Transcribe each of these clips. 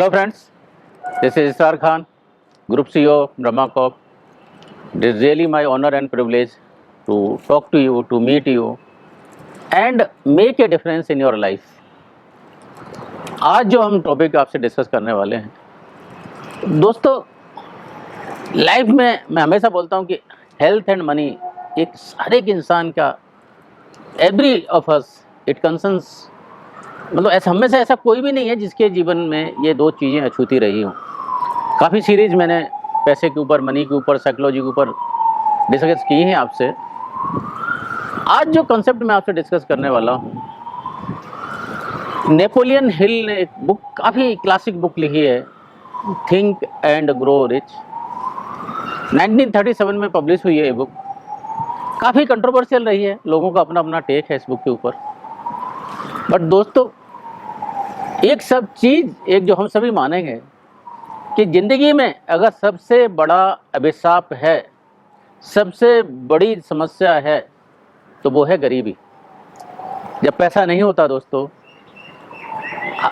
Hello friends, this is Israr Khan, Group CEO, Brahma Corp. It is really my honor and privilege to talk to you, to meet you and make a difference in your life. आज जो हम topic आपसे discuss करने वाले हैं दोस्तों, life में मैं हमेशा बोलता हूँ कि हेल्थ एंड मनी एक हर एक इंसान का, every of us it concerns, मतलब ऐसा हम में से ऐसा कोई भी नहीं है जिसके जीवन में ये दो चीज़ें अछूती रही हों। काफ़ी सीरीज मैंने पैसे के ऊपर, मनी के ऊपर, साइकोलॉजी के ऊपर डिस्कस की हैं आपसे। आज जो कॉन्सेप्ट मैं आपसे डिस्कस करने वाला हूँ, नेपोलियन हिल ने एक बुक, काफ़ी क्लासिक बुक लिखी है, थिंक एंड ग्रो रिच। 1937 में पब्लिश हुई है ये बुक। काफ़ी कंट्रोवर्शियल रही है, लोगों का अपना अपना टेक है इस बुक के ऊपर। बट दोस्तों, एक सब चीज़, एक जो हम सभी मानेंगे कि ज़िंदगी में अगर सबसे बड़ा अभिशाप है, सबसे बड़ी समस्या है, तो वो है गरीबी। जब पैसा नहीं होता दोस्तों,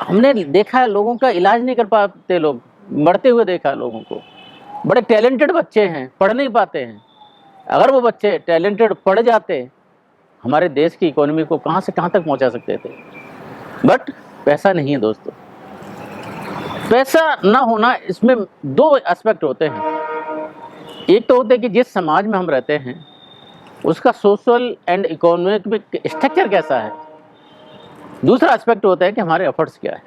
हमने देखा है लोगों का इलाज नहीं कर पाते, लोग मरते हुए देखा है लोगों को। बड़े टैलेंटेड बच्चे हैं, पढ़ नहीं पाते हैं। अगर वो बच्चे टैलेंटेड पढ़ जाते, हमारे देश की इकोनॉमी को कहाँ से कहाँ तक पहुँचा सकते थे। बट पैसा नहीं है दोस्तों। पैसा ना होना, इसमें दो एस्पेक्ट होते हैं। एक तो होते हैं कि जिस समाज में हम रहते हैं उसका सोशल एंड इकोनॉमिक स्ट्रक्चर कैसा है। दूसरा एस्पेक्ट होता है कि हमारे एफर्ट्स क्या है।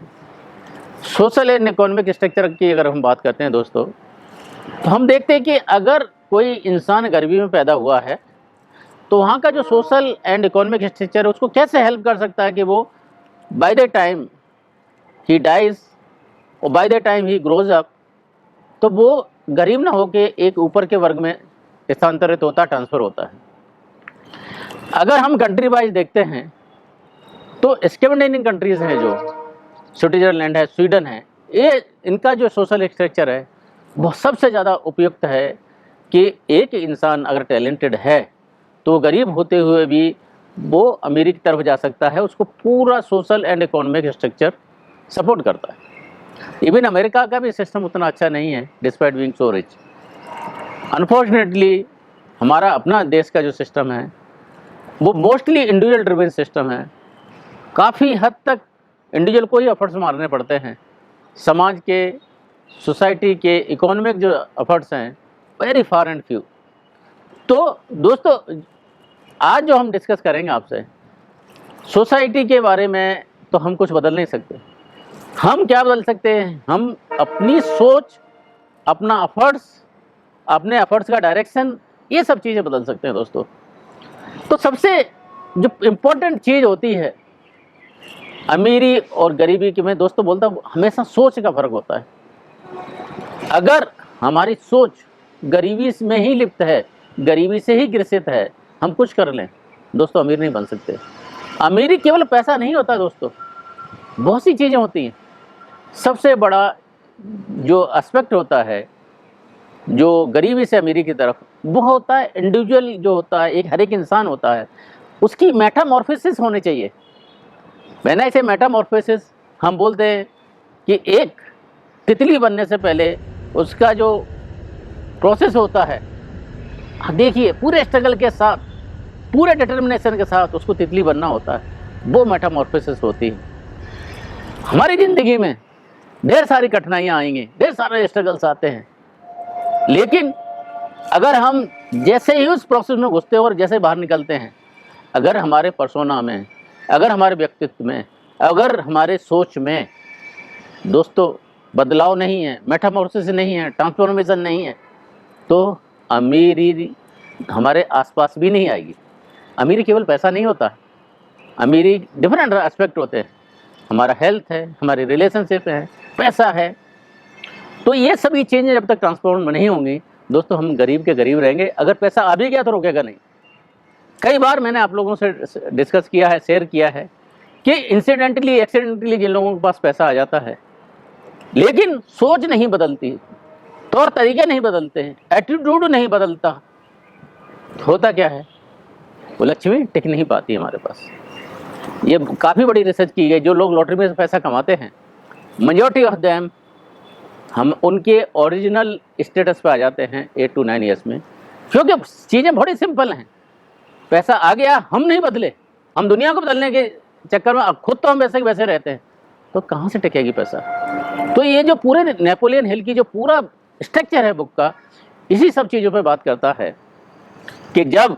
सोशल एंड इकोनॉमिक स्ट्रक्चर की अगर हम बात करते हैं दोस्तों, तो हम देखते हैं कि अगर कोई इंसान गरीबी में पैदा हुआ है तो वहाँ का जो सोशल एंड इकोनॉमिक स्ट्रक्चर है उसको कैसे हेल्प कर सकता है कि वो बाय द टाइम ही डाइज और बाय द टाइम ही ग्रोज अप, तो वो गरीब ना होके एक ऊपर के वर्ग में स्थानांतरित होता, ट्रांसफ़र होता है। अगर हम कंट्री वाइज देखते हैं तो स्कैंडिनेवियन कंट्रीज़ हैं, जो स्विट्जरलैंड है, स्वीडन है, ये इनका जो सोशल स्ट्रक्चर है वो सबसे ज़्यादा उपयुक्त है कि एक इंसान अगर टैलेंटेड है तो गरीब होते हुए भी वो अमीरी की तरफ जा सकता है। उसको पूरा social and economic structure support करता है। इवन अमेरिका का भी सिस्टम उतना अच्छा नहीं है, despite being so rich. Unfortunately हमारा अपना देश का जो सिस्टम है वो मोस्टली इंडिविजुअल ड्रिवन सिस्टम है। काफ़ी हद तक इंडिविजुअल को ही एफर्ट्स मारने पड़ते हैं। समाज के, सोसाइटी के इकोनॉमिक जो एफर्ट्स हैं वेरी फार एंड फ्यू। तो दोस्तों, आज जो हम डिस्कस करेंगे आपसे सोसाइटी के बारे में, तो हम कुछ बदल नहीं सकते। हम क्या बदल सकते हैं? हम अपनी सोच, अपना एफर्ट्स, अपने एफर्ट्स का डायरेक्शन, ये सब चीज़ें बदल सकते हैं दोस्तों। तो सबसे जो इम्पोर्टेंट चीज़ होती है अमीरी और गरीबी की, मैं दोस्तों बोलता हूँ हमेशा सोच का फ़र्क होता है। अगर हमारी सोच गरीबी में ही लिप्त है, गरीबी से ही ग्रसित है, हम कुछ कर लें दोस्तों, अमीर नहीं बन सकते। अमीरी केवल पैसा नहीं होता दोस्तों, बहुत सी चीज़ें होती हैं। सबसे बड़ा जो एस्पेक्ट होता है जो गरीबी से अमीरी की तरफ, वो होता है इंडिविजुअल जो होता है, एक हर एक इंसान होता है, उसकी मेटामॉर्फोसिस होनी चाहिए। मैंने इसे मेटामॉर्फोसिस हम बोलते हैं कि एक तितली बनने से पहले उसका जो प्रोसेस होता है, देखिए पूरे स्ट्रगल के साथ, पूरे डिटर्मिनेशन के साथ उसको तितली बनना होता है, वो मेटामॉर्फोसिस होती है। हमारी ज़िंदगी में ढेर सारी कठिनाइयाँ आएंगी, ढेर सारे स्ट्रगल्स आते हैं, लेकिन अगर हम जैसे ही उस प्रोसेस में घुसते हैं और जैसे बाहर निकलते हैं, अगर हमारे पर्सोना में, अगर हमारे व्यक्तित्व में, अगर हमारे सोच में दोस्तों बदलाव नहीं है, मेटामॉर्फोसिस नहीं है, ट्रांसफॉर्मेशन नहीं है, तो अमीरी हमारे आसपास भी नहीं आएगी। अमीरी केवल पैसा नहीं होता, अमीरी डिफरेंट एस्पेक्ट होते हैं। हमारा हेल्थ है, हमारी रिलेशनशिप है, पैसा है। तो ये सभी चीज़ें जब तक ट्रांसफॉर्म नहीं होंगी दोस्तों, हम गरीब के गरीब रहेंगे। अगर पैसा आ भी गया तो रोकेगा नहीं। कई बार मैंने आप लोगों से डिस्कस किया है, शेयर किया है कि इंसिडेंटली, एक्सीडेंटली जिन लोगों के पास पैसा आ जाता है, लेकिन सोच नहीं बदलती, तौर तरीके नहीं बदलते हैं, एटीट्यूड नहीं बदलता, होता क्या है, वो लक्ष्मी टिक नहीं पाती हमारे पास। ये काफ़ी बड़ी रिसर्च की गई। जो लोग लॉटरी में से पैसा कमाते हैं, मेजॉरिटी ऑफ देम हम उनके ओरिजिनल स्टेटस पे आ जाते हैं 8 to 9 ईयर्स में, क्योंकि चीज़ें बड़ी सिंपल हैं। पैसा आ गया, हम नहीं बदले, हम दुनिया को बदलने के चक्कर में अब खुद तो हम वैसे के वैसे रहते हैं, तो कहाँ से टिकेगी पैसा। तो ये जो पूरे नेपोलियन हिल की जो पूरा स्ट्रक्चर है बुक का, इसी सब चीज़ों पे बात करता है कि जब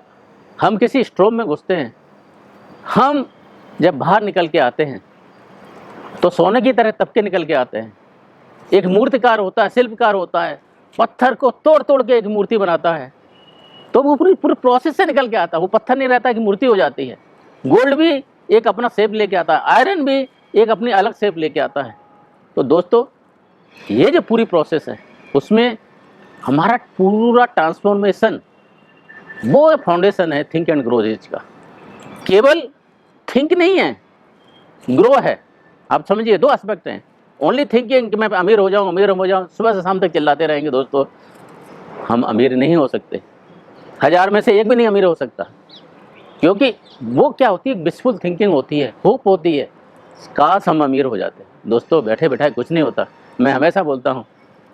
हम किसी स्ट्रोम में घुसते हैं, हम जब बाहर निकल के आते हैं तो सोने की तरह तब के निकल के आते हैं। एक मूर्तिकार होता है, शिल्पकार होता है, पत्थर को तोड़ तोड़ के एक मूर्ति बनाता है, तो वो पूरी प्रोसेस से निकल के आता है। वो पत्थर नहीं रहता कि मूर्ति हो जाती है। गोल्ड भी एक अपना शेप लेके आता है, आयरन भी एक अपनी अलग शेप लेके आता है। तो दोस्तों, ये जो पूरी प्रोसेस है उसमें हमारा पूरा ट्रांसफॉर्मेशन, वो फाउंडेशन है थिंक एंड ग्रो रिच का। केवल थिंक नहीं है, ग्रो है। आप समझिए, दो एस्पेक्ट हैं। ओनली थिंकिंग कि मैं अमीर हो जाऊं, अमीर हो जाऊं, सुबह से शाम तक चिल्लाते रहेंगे दोस्तों, हम अमीर नहीं हो सकते। 1000 में से एक भी नहीं अमीर हो सकता, क्योंकि वो क्या होती है, विशफुल थिंकिंग होती है, होप होती है, काश हम अमीर हो जाते। दोस्तों, बैठे बैठाए कुछ नहीं होता। मैं हमेशा बोलता हूँ,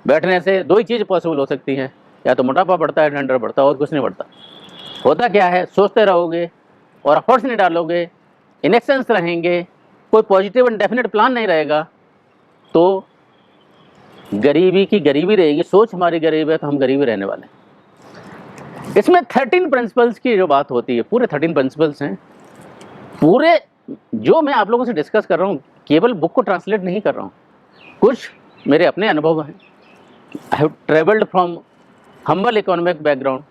बैठने से दो ही चीज़ पॉसिबल हो सकती हैं, या तो मोटापा बढ़ता है, डंडर बढ़ता है, और कुछ नहीं बढ़ता। होता क्या है, सोचते रहोगे और एफर्ट्स नहीं डालोगे, इनेक्शंस रहेंगे, कोई पॉजिटिव एंड डेफिनेट प्लान नहीं रहेगा, तो गरीबी की गरीबी रहेगी। सोच हमारी गरीब है तो हम गरीबी रहने वाले हैं। इसमें 13 प्रिंसिपल्स की जो बात होती है, पूरे 13 प्रिंसिपल्स हैं। पूरे जो मैं आप लोगों से डिस्कस कर रहा हूँ, केवल बुक को ट्रांसलेट नहीं कर रहा हूँ, कुछ मेरे अपने अनुभव हैं। I have travelled from humble economic background.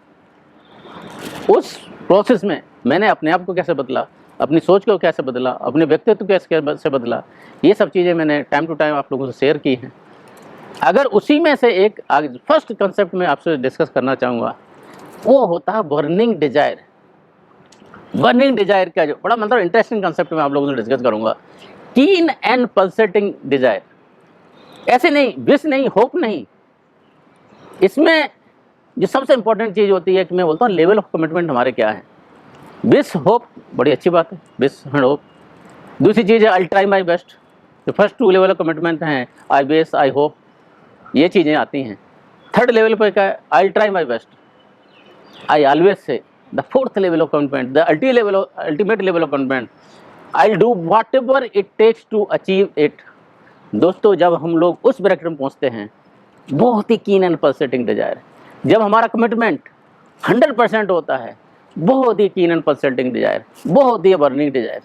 उस प्रोसेस में मैंने अपने आप को कैसे बदला, अपनी सोच को कैसे बदला, अपने व्यक्तित्व को कैसे बदला, ये सब चीज़ें मैंने टाइम टू टाइम आप लोगों से शेयर की हैं। अगर उसी में से एक फर्स्ट कंसेप्ट में आपसे डिस्कस करना चाहूँगा, वो होता है बर्निंग डिजायर। बर्निंग डिजायर का जो बड़ा मतलब इंटरेस्टिंग कंसेप्ट में आप लोगों से डिस्कस करूँगा। कीन एंड पल्सेटिंग डिजायर, ऐसे नहीं, विश नहीं, होप नहीं। इसमें जो सबसे इंपॉर्टेंट चीज़ होती है कि मैं बोलता हूँ लेवल ऑफ कमिटमेंट हमारे क्या है। विश होप बड़ी अच्छी बात है, विश एंड होप। दूसरी चीज़ है आई ट्राई माई बेस्ट। जो फर्स्ट 2 लेवल ऑफ कमिटमेंट हैं, आई बेस, आई होप, ये चीज़ें आती हैं। थर्ड लेवल पर क्या है, I try my best, I always say. The fourth level of commitment, the ultimate level of commitment, I do whatever it takes to achieve it. दोस्तों, जब हम लोग उस ब्रैकेट में पहुँचते हैं, बहुत ही कीन एंड पल्सेटिंग डिजायर, जब हमारा कमिटमेंट 100% होता है, बहुत ही कीन एंड पल्सेटिंग डिजायर, बहुत ही बर्निंग डिजायर।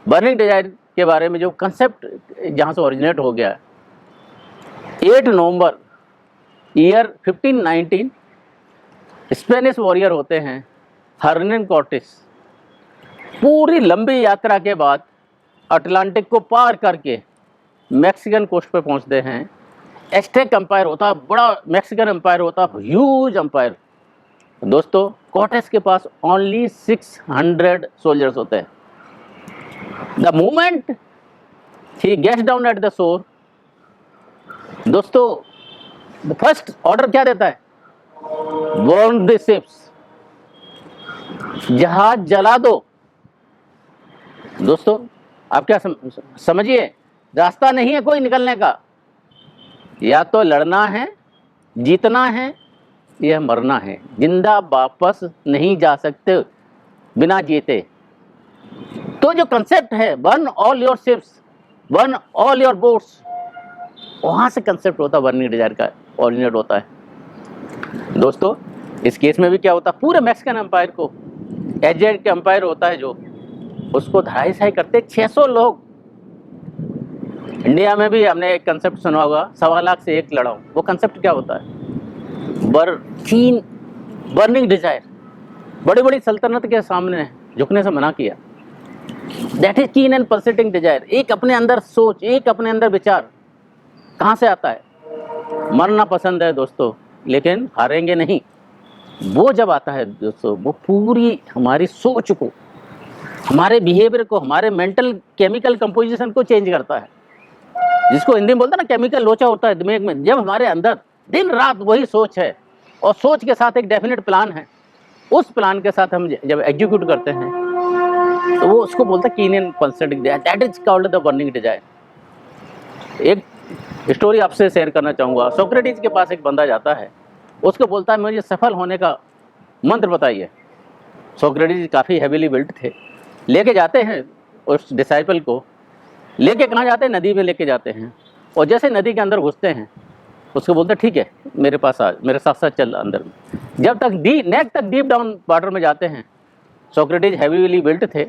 बर्निंग डिजायर के बारे में जो कंसेप्ट जहाँ से ओरिजिनेट हो गया, 8 नवंबर ईयर 1519, स्पेनिश वॉरियर होते हैं हर्नान कॉर्टेस, पूरी लंबी यात्रा के बाद अटलांटिक को पार करके मैक्सिकन कोस्ट पे पहुंचते हैं। एस्टेक एम्पायर होता है, बड़ा मैक्सिकन एम्पायर होता है, ह्यूज एम्पायर। दोस्तों, कॉर्टेस के पास ओनली 600 सोल्जर्स होते हैं। The moment he gets down at the shore, दोस्तों फर्स्ट ऑर्डर क्या देता है, बर्न द शिप्स, जहाज जला दो। दोस्तों, आप क्या समझिए, रास्ता नहीं है कोई निकलने का, या तो लड़ना है, जीतना है, या मरना है। जिंदा वापस नहीं जा सकते बिना जीते। तो जो कंसेप्ट है burn all your ships, burn all your boats, वहां से कंसेप्ट होता है बर्निंग डिजायर का ओरिजिनेट होता है। दोस्तों, इस केस में भी क्या होता है, पूरे मैक्सिकन एम्पायर को, एजेड के एम्पायर होता है जो, उसको धराशायी करते 600 लोग। इंडिया में भी हमने एक कंसेप्ट सुना होगा, 1.25 लाख से एक लड़ाऊं। वो कंसेप्ट क्या होता है, बर्निंग डिजायर। बड़ी बड़ी सल्तनत के सामने झुकने से मना किया। That is keen and pulsating desire. एक अपने अंदर सोच, एक अपने अंदर विचार कहाँ से आता है, मरना पसंद है दोस्तों, लेकिन हारेंगे नहीं। वो जब आता है दोस्तों, वो पूरी हमारी सोच को, हमारे बिहेवियर को, हमारे मेंटल केमिकल कंपोजिशन को चेंज करता है, जिसको हिंदी में बोलते हैं ना, केमिकल लोचा होता है दिमाग में। जब हमारे अंदर दिन रात वही सोच है, और सोच के साथ एक डेफिनेट प्लान है, उस प्लान के साथ हम जब एग्जीक्यूट करते हैं, तो वो उसको बोलते हैं keen and pulsating desire. That is called the burning desire. एक स्टोरी आपसे शेयर करना चाहूँगा। सोक्रेटिस के पास एक बंदा जाता है, उसको बोलता है मुझे सफल होने का मंत्र बताइए। सोक्रेटिस काफ़ी हैवीली बिल्ट थे, लेके जाते हैं उस डिसाइपल को, लेके कहाँ जाते हैं, नदी में लेके जाते हैं। और जैसे नदी के अंदर घुसते हैं, उसको बोलते हैं ठीक है मेरे पास आ, मेरे साथ साथ चल अंदर में। जब तक नेक तक डीप डाउन वाटर में जाते हैं, सोक्रेटिस हैवीली बिल्ट थे,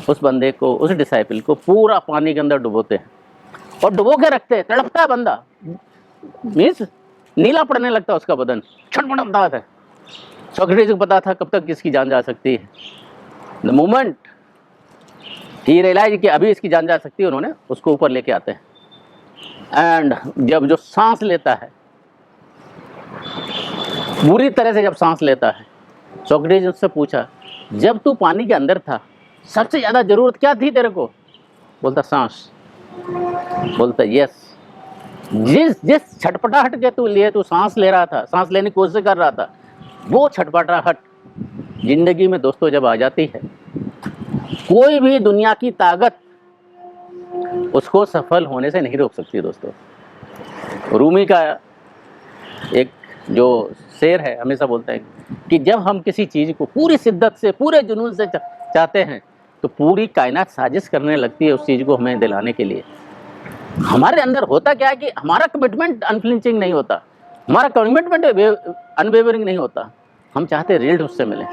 उस बंदे को, उस डिसाइपल को पूरा पानी के अंदर डुबोते हैं और डुबो के रखते हैं। तड़पता है बंदा, मीन्स नीला पड़ने लगता है उसका बदन, छटपटाता है। सोक्रेटिस को पता था कब तक किसकी जान जा सकती है। द मोमेंट ही रियलाइज कि अभी इसकी जान जा सकती है, उन्होंने उसको ऊपर लेके आते हैं। एंड जब जो सांस लेता है, पूरी तरह से जब सांस लेता है, सोक्रेटिस उससे पूछा जब तू पानी के अंदर था सबसे ज़्यादा ज़रूरत क्या थी तेरे को? बोलता सांस। बोलता यस, जिस छटपटाहट के तू सांस ले रहा था, सांस लेने की कोशिश कर रहा था, वो छटपटाहट जिंदगी में दोस्तों जब आ जाती है, कोई भी दुनिया की ताकत उसको सफल होने से नहीं रोक सकती दोस्तों। रूमी का एक जो शेर है, हमेशा बोलते हैं कि जब हम किसी चीज़ को पूरी शिद्दत से, पूरे जुनून से चाहते हैं, तो पूरी कायनात साजिश करने लगती है उस चीज़ को हमें दिलाने के लिए। हमारे अंदर होता क्या है कि हमारा कमिटमेंट अनफ्लिंचिंग नहीं होता, हमारा कमिटमेंट अनवेवरिंग नहीं होता, हम चाहते रिजल्ट उससे मिले।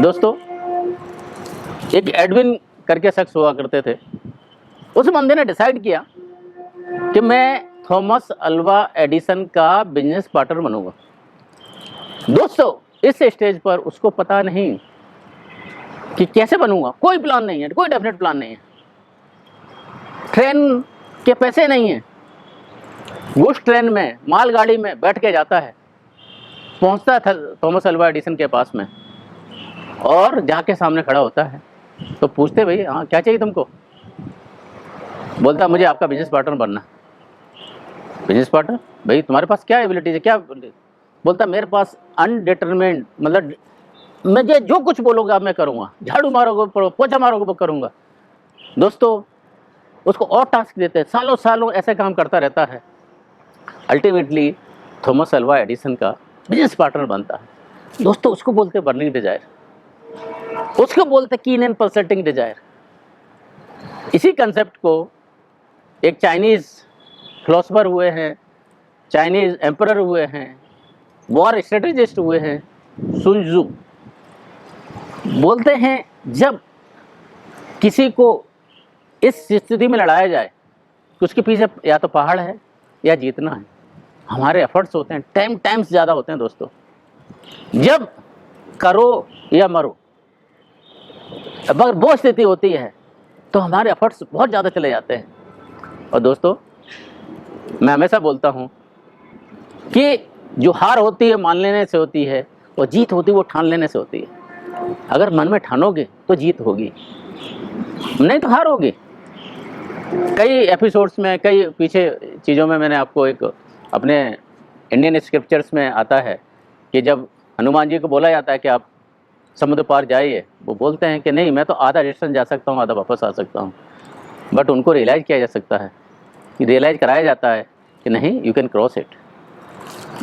दोस्तों, एक एडविन करके शख्स हुआ करते थे, उस बंदे ने डिसाइड किया कि मैं थॉमस अल्वा एडिसन का बिजनेस पार्टनर बनूंगा। दोस्तों, इस स्टेज पर उसको पता नहीं कि कैसे बनूंगा, कोई प्लान नहीं है, कोई डेफिनेट प्लान नहीं है, ट्रेन के पैसे नहीं है। उस ट्रेन में, मालगाड़ी में बैठ के जाता है, पहुंचता था थॉमस अल्वा एडिसन के पास में, और जाके सामने खड़ा होता है तो पूछते भाई हाँ क्या चाहिए तुमको? बोलता मुझे आपका बिजनेस पार्टनर बनना। Business partner? भाई तुम्हारे पास क्या एबिलिटीज है, क्या? बोलता मेरे पास अनडिटरमिन्ड, मतलब मुझे जो कुछ बोलोगे मैं करूँगा, झाड़ू मारोगे, पोछा मारोगे, करूँगा। दोस्तों, उसको और टास्क देते हैं, सालों सालों ऐसे काम करता रहता है। अल्टीमेटली थॉमस अल्वा एडिसन का बिजनेस पार्टनर बनता है। दोस्तों, उसको बोलते बर्निंग डिजायर, उसको बोलते कीन एंड पल्सेटिंग डिजायर। इसी कंसेप्ट को एक चाइनीज फिलोसफर हुए हैं, चाइनीज एम्परर हुए हैं, वॉर स्ट्रेटेजिस्ट हुए हैं, सुन त्जू, बोलते हैं जब किसी को इस स्थिति में लड़ाया जाए कि उसके पीछे या तो पहाड़ है या जीतना है, हमारे एफर्ट्स होते हैं 10 टाइम्स ज़्यादा होते हैं। दोस्तों, जब करो या मरो, अगर वो स्थिति होती है तो हमारे एफर्ट्स बहुत ज़्यादा चले जाते हैं। और दोस्तों, मैं हमेशा बोलता हूँ कि जो हार होती है मान लेने से होती है, और जीत होती है वो ठान लेने से होती है। अगर मन में ठानोगे तो जीत होगी, नहीं तो हार होगी। कई एपिसोड्स में, कई पीछे चीज़ों में मैंने आपको एक अपने इंडियन स्क्रिप्चर्स में आता है कि जब हनुमान जी को बोला जाता है कि आप समुद्र पार जाइए, वो बोलते हैं कि नहीं, मैं तो आधा डिस्टेंस जा सकता हूँ, आधा वापस आ सकता हूँ। बट उनको रियलाइज़ किया जा सकता है, रियलाइज़ कराया जाता है कि नहीं, यू कैन क्रॉस इट।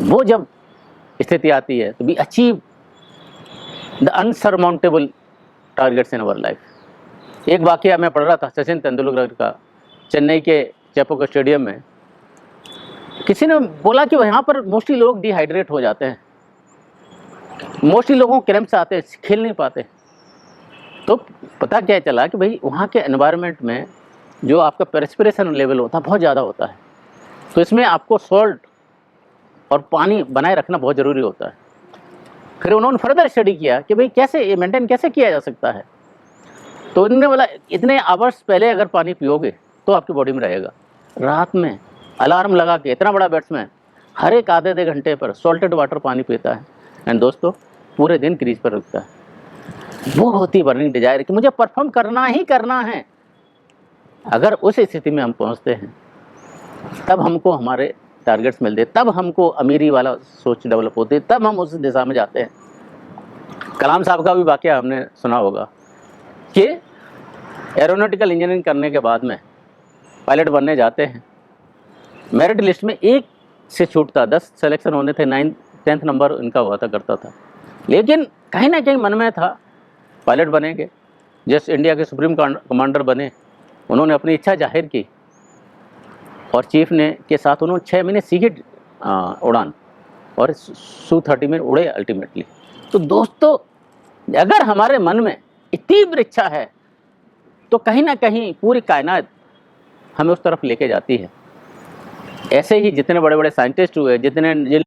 वो जब स्थिति आती है तो we achieve the unsurmountable targets in our life. एक वाकया मैं पढ़ रहा था सचिन तेंदुलकर का, चेन्नई के चेपोक स्टेडियम में। किसी ने बोला कि वहाँ पर मोस्टली लोग डिहाइड्रेट हो जाते हैं, मोस्टली लोगों को क्रैम्प्स आते हैं, खेल नहीं पाते। तो पता क्या चला कि भाई वहाँ के एनवायरनमेंट में जो आपका परस्पिरेशन लेवल होता है बहुत ज़्यादा होता है, तो इसमें आपको सॉल्ट और पानी बनाए रखना बहुत ज़रूरी होता है। फिर उन्होंने फर्दर स्टडी किया कि भाई कैसे ये मेंटेन कैसे किया जा सकता है। तो उन्होंने बोला इतने आवर्स पहले अगर पानी पियोगे तो आपकी बॉडी में रहेगा। रात में अलार्म लगा के इतना बड़ा बैट्समैन हर एक आधे घंटे पर सॉल्टेड वाटर पानी पीता है, एंड दोस्तों पूरे दिन क्रीज पर रुकता है। वो होती बर्निंग डिजायर कि मुझे परफॉर्म करना ही करना है। अगर उस स्थिति में हम पहुंचते हैं तब हमको हमारे टारगेट्स मिलते, तब हमको अमीरी वाला सोच डेवलप होती है, तब हम उस दिशा में जाते हैं। कलाम साहब का भी वाकया हमने सुना होगा कि एरोनॉटिकल इंजीनियरिंग करने के बाद में पायलट बनने जाते हैं, मेरिट लिस्ट में एक से छूटता, 10 सिलेक्शन होने थे, 9th 10th नंबर इनका हुआ था करता था, लेकिन कहीं ना कहीं मन में था पायलट बनेंगे। जैसे इंडिया के सुप्रीम कमांडर बने, उन्होंने अपनी इच्छा जाहिर की और चीफ ने के साथ उन्होंने 6 महीने सीखी उड़ान और Su-30 में उड़े अल्टीमेटली। तो दोस्तों, अगर हमारे मन में तीव्र इच्छा है तो कहीं ना कहीं पूरी कायनात हमें उस तरफ लेके जाती है। ऐसे ही जितने बड़े बड़े साइंटिस्ट हुए, जितने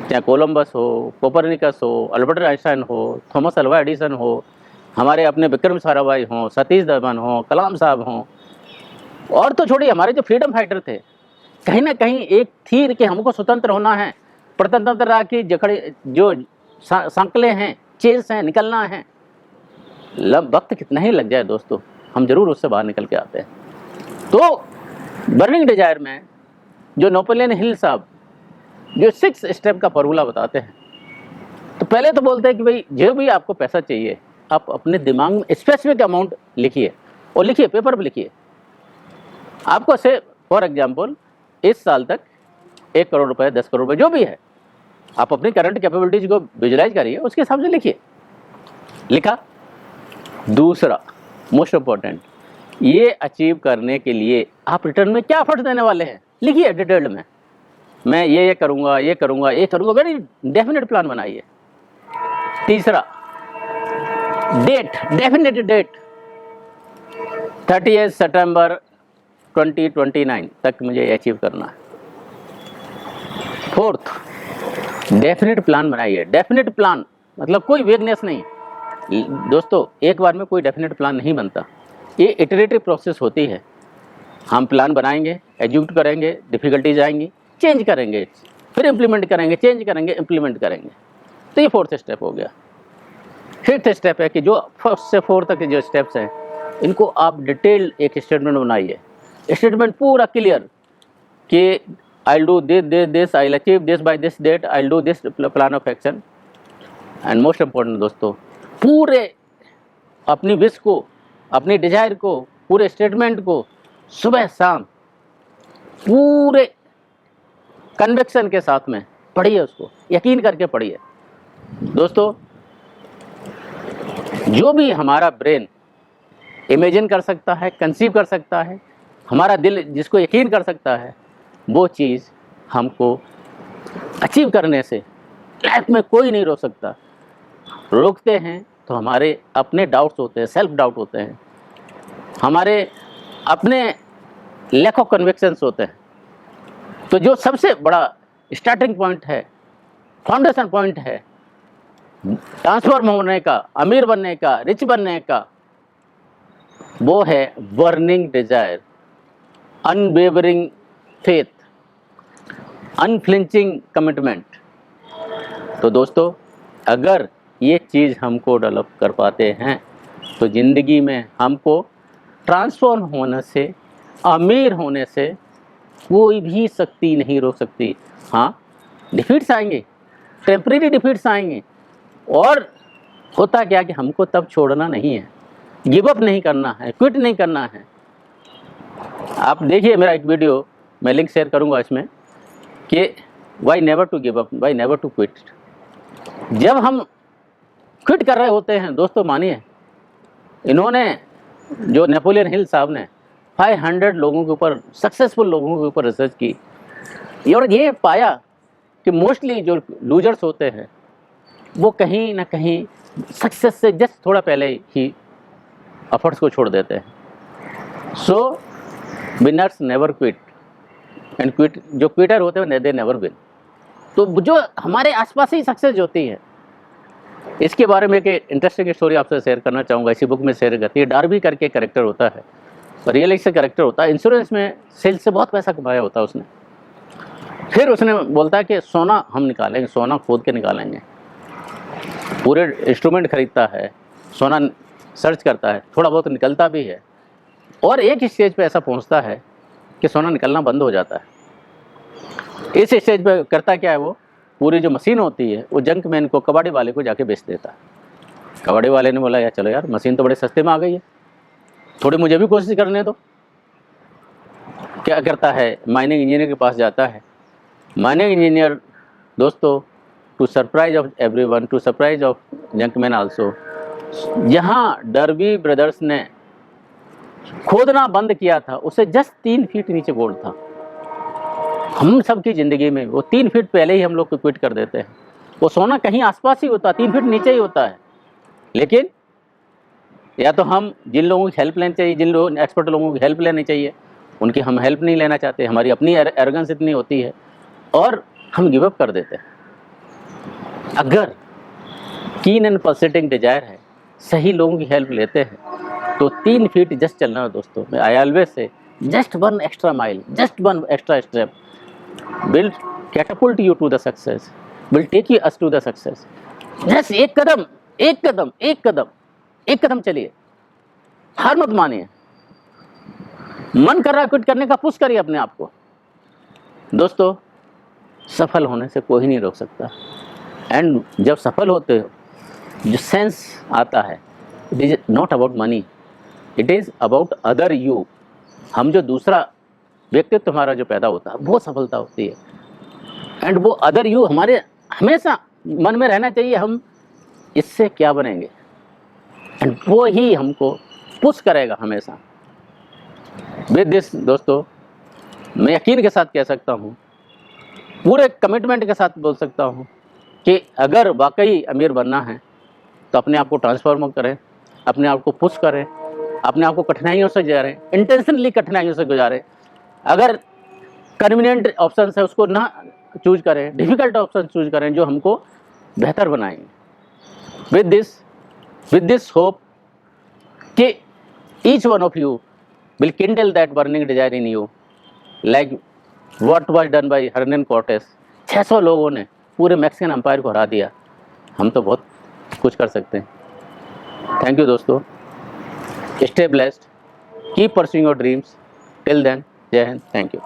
चाहे कोलंबस हो, कोपरनिकस हो, अल्बर्ट आइंस्टाइन हो, थॉमस अल्वा एडिसन हो, हमारे अपने विक्रम साराभाई हों, सतीश धवन हों, कलाम साहब हों, और तो छोड़िए हमारे जो फ्रीडम फाइटर थे, कहीं ना कहीं एक थी कि हमको स्वतंत्र होना है, प्रतंत्रता की जकड़े जो सांकले हैं, चेस हैं, निकलना है। वक्त कितना ही लग जाए दोस्तों, हम जरूर उससे बाहर निकल के आते हैं। तो बर्निंग डिजायर में जो नेपोलियन हिल साहब जो 6 स्टेप का फॉर्मूला बताते हैं, तो पहले तो बोलते हैं कि भाई जो भी आपको पैसा चाहिए आप अपने दिमाग में स्पेसिफिक अमाउंट लिखिए, और लिखिए, पेपर पर लिखिए। आपको से फॉर एग्जाम्पल इस साल तक 1 करोड़ रुपए, 10 करोड़ रुपए जो भी है, आप अपनी करंट कैपेबिलिटीज को विजुलाइज करिए, उसके हिसाब से लिखिए। लिखा। दूसरा मोस्ट इम्पोर्टेंट, ये अचीव करने के लिए आप रिटर्न में क्या एफर्ट्स देने वाले हैं, लिखिए डिटेल्ड में। मैं ये करूँगा, ये करूँगा, ये करूँगा, वेरी डेफिनेट प्लान बनाइए। तीसरा, डेट, डेफिनेट डेट, 30 सितंबर 2029 तक मुझे अचीव करना है। फोर्थ, डेफिनेट प्लान बनाइए। डेफिनेट प्लान मतलब कोई वेगनेस नहीं दोस्तों, एक बार में कोई डेफिनेट प्लान नहीं बनता, ये इटरेटिव प्रोसेस होती है। हम प्लान बनाएंगे, एग्जीक्यूट करेंगे, डिफिकल्टीज आएंगी, चेंज करेंगे, फिर इम्प्लीमेंट करेंगे, चेंज करेंगे, इम्प्लीमेंट करेंगे। तो ये 4th स्टेप हो गया। 5th स्टेप है कि जो 1st से 4th तक के जो स्टेप्स हैं, इनको आप डिटेल एक स्टेटमेंट बनाइए। स्टेटमेंट पूरा क्लियर कि I do this, I achieve this by this date, I do this plan of action. And most important दोस्तों, पूरे अपनी विश को, अपनी डिजायर को, पूरे स्टेटमेंट को सुबह शाम पूरे कन्विक्शन के साथ में पढ़िए, उसको यकीन करके पढ़िए। दोस्तों, जो भी हमारा ब्रेन इमेजिन कर सकता है, कंसीव कर सकता है, हमारा दिल जिसको यकीन कर सकता है, वो चीज़ हमको अचीव करने से लाइफ में कोई नहीं रोक सकता। रोकते हैं तो हमारे अपने डाउट्स होते हैं, सेल्फ डाउट होते हैं, हमारे अपने लैक ऑफ कन्विक्शंस होते हैं। तो जो सबसे बड़ा स्टार्टिंग पॉइंट है, फाउंडेशन पॉइंट है ट्रांसफॉर्म होने का, अमीर बनने का, रिच बनने का, वो है burning desire, unwavering faith, unflinching commitment. तो दोस्तों, अगर ये चीज़ हमको डेवलप कर पाते हैं तो ज़िंदगी में हमको ट्रांसफॉर्म होने से, अमीर होने से कोई भी शक्ति नहीं रोक सकती। हाँ, डिफीट्स आएंगे, टेम्परेरी डिफीट्स आएंगे, और होता क्या कि हमको तब छोड़ना नहीं है, गिव अप नहीं करना है, क्विट नहीं करना है। आप देखिए मेरा एक वीडियो, मैं लिंक शेयर करूंगा इसमें, कि why never to give up, why never to quit. जब हम क्विट कर रहे होते हैं दोस्तों, मानिए इन्होंने, जो नेपोलियन हिल साहब ने 500 लोगों के ऊपर, सक्सेसफुल लोगों के ऊपर रिसर्च की, और ये पाया कि मोस्टली जो लूजर्स होते हैं वो कहीं ना कहीं सक्सेस से जस्ट थोड़ा पहले ही एफर्ट्स को छोड़ देते हैं। So winners never quit, and quit, जो क्विटर होते हैं दे नेवर विन। तो जो हमारे आसपास ही सक्सेस होती है, इसके बारे में एक इंटरेस्टिंग स्टोरी आपसे शेयर करना चाहूँगा। इसी बुक में शेयर करती है। डार्बी करके कैरेक्टर होता है, रियलिस्टिक कैरेक्टर होता है, इंश्योरेंस में सेल्स से बहुत पैसा कमाया होता है उसने। फिर उसने बोलता है कि सोना हम निकालेंगे, सोना खोद के निकालेंगे। पूरे इंस्ट्रूमेंट खरीदता है, सोना सर्च करता है, थोड़ा बहुत निकलता भी है, और एक स्टेज पे ऐसा पहुंचता है कि सोना निकलना बंद हो जाता है। इस स्टेज पे करता क्या है, वो पूरी जो मशीन होती है वो जंक मैन को, कबाड़ी वाले को जाके बेच देता है। कबाड़ी वाले ने बोला यार चलो यार, मशीन तो बड़े सस्ते में आ गई है, थोड़ी मुझे भी कोशिश करने दो। क्या करता है, माइनिंग इंजीनियर के पास जाता है। माइनिंग इंजीनियर दोस्तों, to surprise of everyone, to surprise of Junkman also, जहाँ डर्बी ब्रदर्स ने खोदना बंद किया था उसे जस्ट 3 फीट नीचे गोल्ड था। हम सब की ज़िंदगी में वो 3 फीट पहले ही हम लोग को क्विट कर देते हैं। वो सोना कहीं आसपास ही होता, 3 फीट नीचे ही होता है। लेकिन या तो हम जिन लोगों की हेल्प लेनी चाहिए, जिन लोग एक्सपर्ट लोगों की हेल्प लेनी चाहिए, उनकी हम हेल्प नहीं लेना चाहते, हमारी अपनी एरोगेंस इतनी होती है और हम गिव अप कर देते हैं। अगर कीन एंड पल्सेटिंग डिजायर है, सही लोगों की हेल्प लेते हैं, तो 3 फीट जस्ट चलना है दोस्तों। आई ऑलवेज से just 1 extra mile, just 1 extra step will catapult you to the success, will take you us to the success. Just एक कदम, एक कदम, एक कदम, एक कदम चलिए, हार मत मानिए। मन कर रहा है क्विट करने का, पुश करिए अपने आप को। दोस्तों, सफल होने से कोई नहीं रोक सकता। एंड जब सफल होते हो, जो सेंस आता है, it is not about money, it is about other you. हम जो दूसरा व्यक्तित्व हमारा जो पैदा होता है, वो सफलता होती है। एंड वो अदर यू हमारे हमेशा मन में रहना चाहिए, हम इससे क्या बनेंगे, एंड वो ही हमको पुश करेगा हमेशा। विद दिस दोस्तों, मैं यकीन के साथ कह सकता हूँ, पूरे कमिटमेंट के साथ बोल सकता हूँ कि अगर वाकई अमीर बनना है तो अपने आप को ट्रांसफॉर्म करें, अपने आप को पुश करें, अपने आप को कठिनाइयों से गुजारें, इंटेंशनली कठिनाइयों से गुजारें। अगर कन्वीनियंट ऑप्शन है उसको ना चूज करें, डिफ़िकल्ट ऑप्शन चूज करें जो हमको बेहतर बनाएंगे। विद दिस होप कि each one of you will kindle that burning desire in you, like what was done by Hernan Cortes. 600 लोगों ने पूरे मैक्सिकन एम्पायर को हरा दिया, हम तो बहुत कुछ कर सकते हैं। थैंक यू दोस्तों, stay blessed, keep pursuing your dreams. Till then, जय हिंद, थैंक यू।